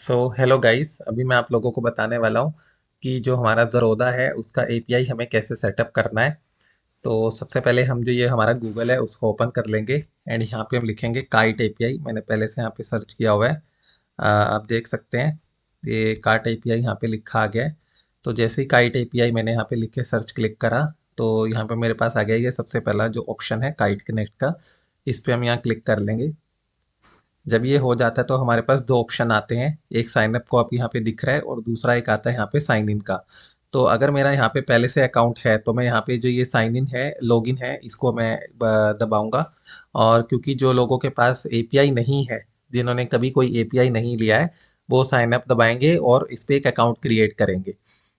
Hello guys, अभी मैं आप लोगों को बताने वाला हूँ कि जो हमारा ज़रोदा है उसका एपीआई हमें कैसे सेटअप करना है। तो सबसे पहले हम जो ये हमारा गूगल है उसको ओपन कर लेंगे एंड यहाँ पे हम लिखेंगे काइट एपीआई। मैंने पहले से यहाँ पे सर्च किया हुआ है। आप देख सकते हैं ये काइट एपीआई यहाँ पे लिखा आ गया है। तो जैसे ही काइट एपीआई मैंने यहाँ पे लिख के सर्च क्लिक करा तो यहाँ पे मेरे पास आ गया ये सबसे पहला जो ऑप्शन है काइट कनेक्ट का। इस पे हम यहाँ क्लिक कर लेंगे। जब ये हो जाता है तो हमारे पास दो ऑप्शन आते हैं, एक साइन अप को आप यहाँ पे दिख रहा है और दूसरा एक आता है यहाँ पे साइन इन का। तो अगर मेरा यहाँ पे पहले से अकाउंट है तो मैं यहाँ पे जो ये साइन इन है लॉगिन है इसको मैं दबाऊंगा। और क्योंकि जो लोगों के पास एपीआई नहीं है, जिन्होंने कभी कोई एपीआई नहीं लिया है, वो साइन अप दबाएंगे और इस पे एक अकाउंट क्रिएट करेंगे।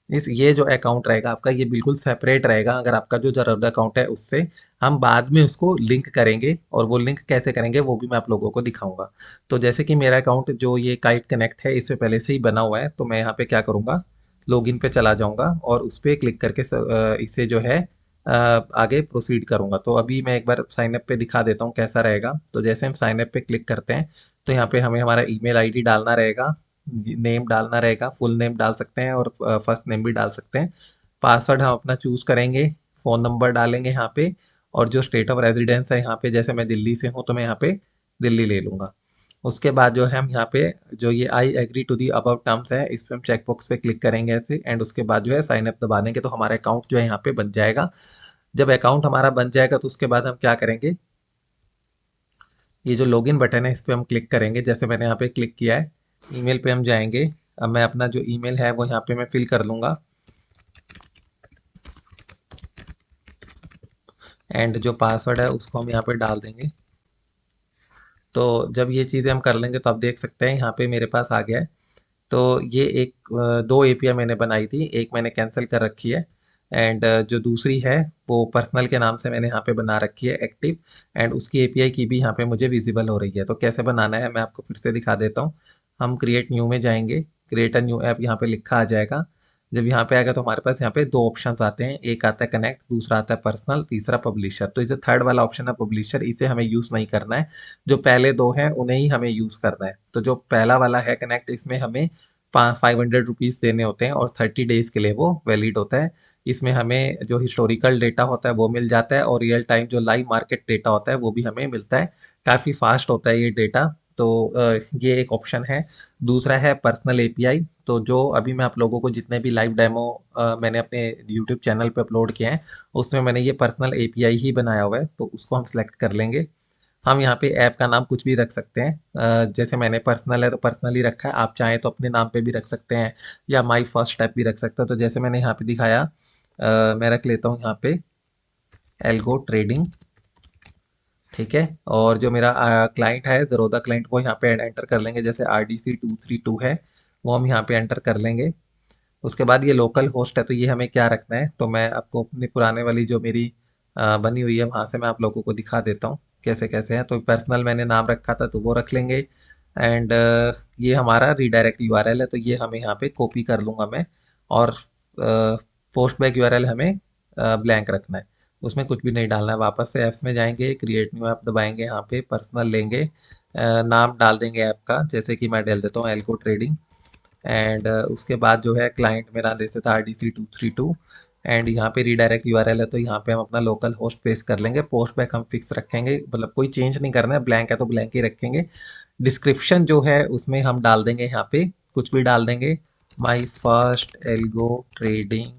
इस ये जो अकाउंट रहेगा आपका ये बिल्कुल सेपरेट रहेगा अगर आपका जो जरूरत अकाउंट है उससे। हम बाद में उसको लिंक करेंगे और वो लिंक कैसे करेंगे वो भी मैं आप लोगों को दिखाऊंगा। तो जैसे कि मेरा अकाउंट जो ये काइट कनेक्ट है इससे पहले से ही बना हुआ है तो मैं यहाँ पे क्या करूँगा, लॉगिन पे चला जाऊँगा और उस पर क्लिक करके इसे जो है आगे प्रोसीड करूँगा। तो अभी मैं एक बार साइन अप पे दिखा देता हूँ कैसा रहेगा। तो जैसे हम साइन अप पे क्लिक करते हैं तो यहाँ पे हमें हमारा ईमेल आईडी डालना रहेगा, नेम डालना रहेगा, फुल नेम डाल सकते हैं और फर्स्ट नेम भी डाल सकते हैं। पासवर्ड हम अपना चूज करेंगे, फ़ोन नंबर डालेंगे यहाँ पे और जो स्टेट ऑफ रेजिडेंस है यहाँ पे, जैसे मैं दिल्ली से हूँ तो मैं यहाँ पे दिल्ली ले लूँगा। उसके बाद जो है हम यहाँ पे जो ये I agree to the above terms है इस पे हम चेक बॉक्स पे क्लिक करेंगे ऐसे एंड उसके बाद जो है साइन अप दबा देंगे तो हमारा अकाउंट जो है यहाँ पे बन जाएगा। जब अकाउंट हमारा बन जाएगा तो उसके बाद हम क्या करेंगे, ये जो लॉगिन बटन है इस पे हम क्लिक करेंगे। जैसे मैंने यहाँ पे क्लिक किया है, ईमेल पे हम जाएंगे। अब मैं अपना जो ईमेल है वो यहाँ पे मैं फिल कर लूँगा एंड जो पासवर्ड है उसको हम यहाँ पे डाल देंगे। तो जब ये चीज़ें हम कर लेंगे तो आप देख सकते हैं यहाँ पे मेरे पास आ गया है। तो ये दो एपीआई मैंने बनाई थी, एक मैंने कैंसिल कर रखी है एंड जो दूसरी है वो पर्सनल के नाम से मैंने यहाँ पे बना रखी है एक्टिव एंड उसकी एपीआई की भी यहाँ पे मुझे विजिबल हो रही है। तो कैसे बनाना है मैं आपको फिर से दिखा देता हूँ। हम क्रिएट न्यू में जाएंगे, क्रिएट अ न्यू ऐप यहाँ पे लिखा आ जाएगा। जब यहाँ पे आएगा तो हमारे पास यहाँ पे दो ऑप्शंस आते हैं, एक आता है कनेक्ट, दूसरा आता है पर्सनल, तीसरा पब्लिशर। तो ये जो थर्ड वाला ऑप्शन है पब्लिशर, इसे हमें यूज़ नहीं करना है। जो पहले दो हैं उन्हें ही हमें यूज़ करना है। तो जो पहला वाला है कनेक्ट, इसमें हमें 500 रुपीज़ देने होते हैं और 30 डेज के लिए वो वैलिड होता है। इसमें हमें जो हिस्टोरिकल डेटा होता है वो मिल जाता है और रियल टाइम जो लाइव मार्केट डेटा होता है वो भी हमें मिलता है। काफ़ी फास्ट होता है ये डेटा। तो ये एक ऑप्शन है। दूसरा है पर्सनल एपीआई। तो जो अभी मैं आप लोगों को जितने भी लाइव डेमो मैंने अपने यूट्यूब चैनल पे अपलोड किए हैं उसमें मैंने ये पर्सनल एपीआई ही बनाया हुआ है, तो उसको हम सेलेक्ट कर लेंगे। हम यहाँ पे ऐप का नाम कुछ भी रख सकते हैं। जैसे मैंने पर्सनल है तो पर्सनल ही रखा है, आप चाहें तो अपने नाम पे भी रख सकते हैं या माई फर्स्ट ऐप भी रख सकते हो। तो जैसे मैंने यहाँ पे दिखाया, मैं रख लेता हूँ यहाँ पे एल्गो ट्रेडिंग। ठीक है। और जो मेरा क्लाइंट है ज़रोदा क्लाइंट वो यहाँ पे एंटर कर लेंगे, जैसे RDC 232 है वो हम यहाँ पे एंटर कर लेंगे। उसके बाद ये लोकल होस्ट है तो ये हमें क्या रखना है, तो मैं आपको अपनी पुराने वाली जो मेरी बनी हुई है वहां से मैं आप लोगों को दिखा देता हूँ कैसे कैसे है। तो पर्सनल मैंने नाम रखा था तो वो रख लेंगे एंड ये हमारा रीडायरेक्ट यूआरएल है तो ये हमें यहाँ पे कॉपी कर लूंगा मैं। और पोस्ट बैक यूआरएल हमें ब्लैंक रखना है, उसमें कुछ भी नहीं डालना है। वापस से ऐप्स में जाएंगे, क्रिएट न्यू ऐप दबाएंगे, यहाँ पे पर्सनल लेंगे, नाम डाल देंगे ऐप का, जैसे कि मैं डाल देता हूँ एल्को ट्रेडिंग एंड उसके बाद जो है क्लाइंट मेरा जैसे था RDC 232 एंड यहाँ पे रीडायरेक्ट यूआरएल है तो यहाँ पे हम अपना लोकल होस्ट पेस्ट कर लेंगे। पोस्ट बैक हम फिक्स रखेंगे, मतलब कोई चेंज नहीं करना है, ब्लैंक है तो ब्लैंक ही रखेंगे। डिस्क्रिप्शन जो है उसमें हम डाल देंगे यहाँ पे कुछ भी डाल देंगे, my first algo trading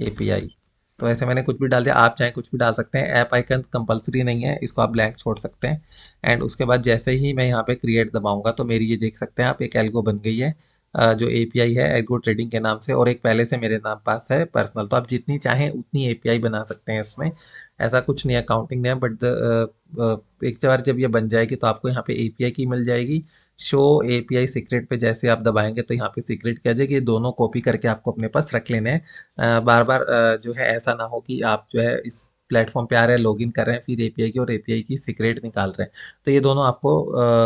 API. तो ऐसे मैंने कुछ भी डाल दिया, आप चाहे कुछ भी डाल सकते हैं। ऐप आइकन कंपलसरी नहीं है, इसको आप ब्लैंक छोड़ सकते हैं। एंड उसके बाद जैसे ही मैं यहाँ पे क्रिएट दबाऊंगा तो मेरी ये देख सकते हैं आप एक एल्गो बन गई है, जो एपीआई है एल्गो ट्रेडिंग के नाम से, और एक पहले से मेरे नाम पास है पर्सनल। तो आप जितनी चाहें उतनी एपीआई बना सकते हैं इसमें, ऐसा कुछ नहीं है, काउंटिंग नहीं है। बट एक बार जब ये बन जाएगी तो आपको यहाँ पे एपीआई की मिल जाएगी। शो एपीआई सीक्रेट पे जैसे आप दबाएंगे तो यहाँ पे सीक्रेट कह देगी, ये दोनों कॉपी करके आपको अपने पास रख लेने हैं। बार बार जो है ऐसा ना हो कि आप जो है इस प्लेटफॉर्म पे आ रहे हैं, लॉगिन कर रहे हैं, फिर एपीआई की और एपीआई की सीक्रेट निकाल रहे हैं। तो ये दोनों आपको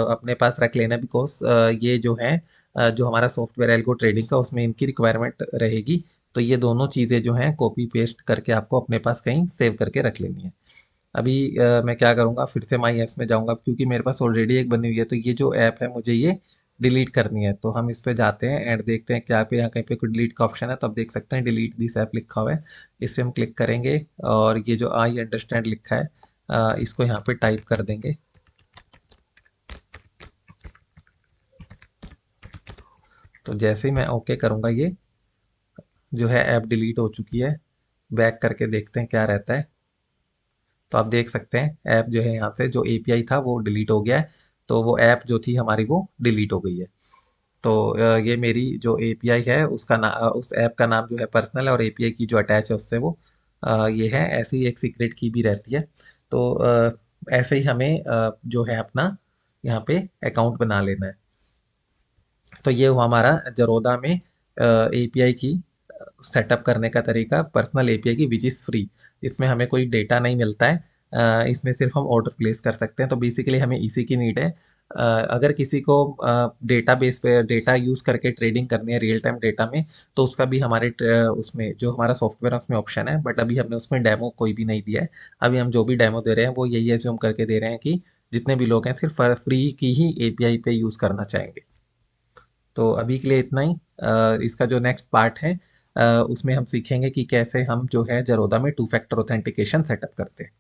अपने पास रख लेना, बिकॉज ये जो है जो हमारा सॉफ्टवेयर एल्गो ट्रेडिंग का उसमें इनकी रिक्वायरमेंट रहेगी। तो ये दोनों चीज़ें जो हैं कॉपी पेस्ट करके आपको अपने पास कहीं सेव करके रख लेनी है। अभी मैं क्या करूँगा, फिर से माई ऐप्स में जाऊँगा क्योंकि मेरे पास ऑलरेडी एक बनी हुई है तो ये जो ऐप है मुझे ये डिलीट करनी है तो हम इस पे जाते हैं एंड देखते हैं क्या पे यहाँ कहीं पे कोई डिलीट का ऑप्शन है, तो आप देख सकते हैं डिलीट दिस ऐप लिखा हुआ है। इस पे हम क्लिक करेंगे और ये जो आई अंडरस्टैंड लिखा है इसको यहाँ पे टाइप कर देंगे। तो जैसे ही मैं ओके करूँगा ये जो है ऐप डिलीट हो चुकी है। बैक करके देखते हैं क्या रहता है। तो आप देख सकते हैं ऐप जो है यहाँ से जो एपीआई था वो डिलीट हो गया है। तो वो ऐप जो थी हमारी वो डिलीट हो गई है। तो ये मेरी जो एपीआई है उसका उस ऐप का नाम जो है पर्सनल है और एपीआई की जो अटैच है उससे वो ये है। ऐसी एक सीक्रेट की भी रहती है। तो ऐसे ही हमें जो है अपना यहाँ पे अकाउंट बना लेना है। तो ये हुआ हमारा ज़रोदा में एपीआई की सेटअप करने का तरीका, पर्सनल एपीआई की विच इज़ फ्री। इसमें हमें कोई डेटा नहीं मिलता है। इसमें सिर्फ हम ऑर्डर प्लेस कर सकते हैं। तो बेसिकली हमें इसी की नीड है। अगर किसी को डेटा बेस पे डेटा यूज़ करके ट्रेडिंग करनी है रियल टाइम डेटा में, तो उसका भी हमारे उसमें जो हमारा सॉफ्टवेयर है उसमें ऑप्शन है, बट अभी हमने उसमें डेमो कोई भी नहीं दिया है। अभी हम जो भी डेमो दे रहे हैं वो यही है जो हम करके दे रहे हैं कि जितने भी लोग हैं सिर्फ फ्री की ही एपीआई पे यूज़ करना चाहेंगे। तो अभी के लिए इतना ही। इसका जो नेक्स्ट पार्ट है उसमें हम सीखेंगे कि कैसे हम जो है ज़रोदा में टू फैक्टर ऑथेंटिकेशन सेटअप करते हैं।